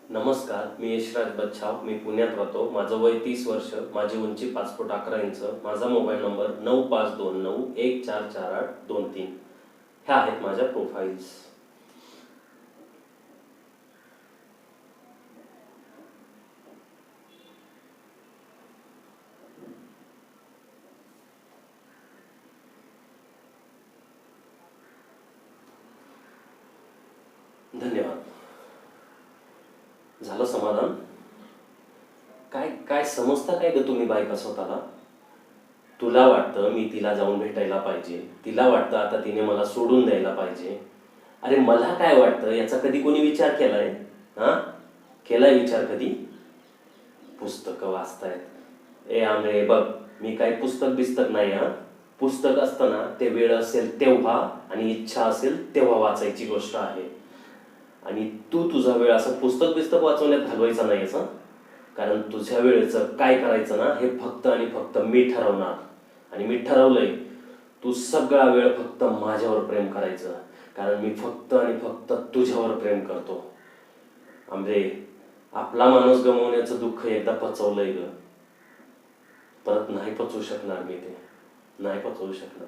नमस्कार, मी यशराज बच्छाव. मी पुण्यात राहतो. माझं वय 30 वर्ष, माझी उंची 5 फूट 11 इंच. माझा मोबाईल नंबर 9529144823. ह्या आहेत माझ्या प्रोफाईल्स. धन्यवाद. झालं समाधान? काय काय समजता काय ग तुम्ही बायका स्वतःला? तुला वाटतं मी तिला जाऊन भेटायला पाहिजे, तिला वाटतं आता तिने मला सोडून द्यायला पाहिजे. अरे मला काय वाटतं याचा कधी कोणी विचार केलाय? हा, केलाय विचार कधी? पुस्तकं वाचतायत. ए आंबे बघ, मी काय पुस्तक बिस्तक नाही. हा, पुस्तक असताना ते वेळ असेल तेव्हा आणि इच्छा असेल तेव्हा वाचायची गोष्ट आहे. आणि तू तुझा वेळ असं पुस्तक बिस्तक वाचवण्यात घालवायचा नाहीस. हं, कारण तुझ्या वेळेचं काय करायचं ना हे फक्त आणि फक्त मी ठरवणार. आणि मी ठरवलंय, तू सगळा वेळ फक्त माझ्यावर प्रेम करायचं, कारण मी फक्त आणि फक्त तुझ्यावर प्रेम करतो. आंबे, आपला माणूस गमावण्याचं दुःख एकदा पचवलंय ग, परत नाही पचवू शकणार मी ते, नाही पचवू शकणार.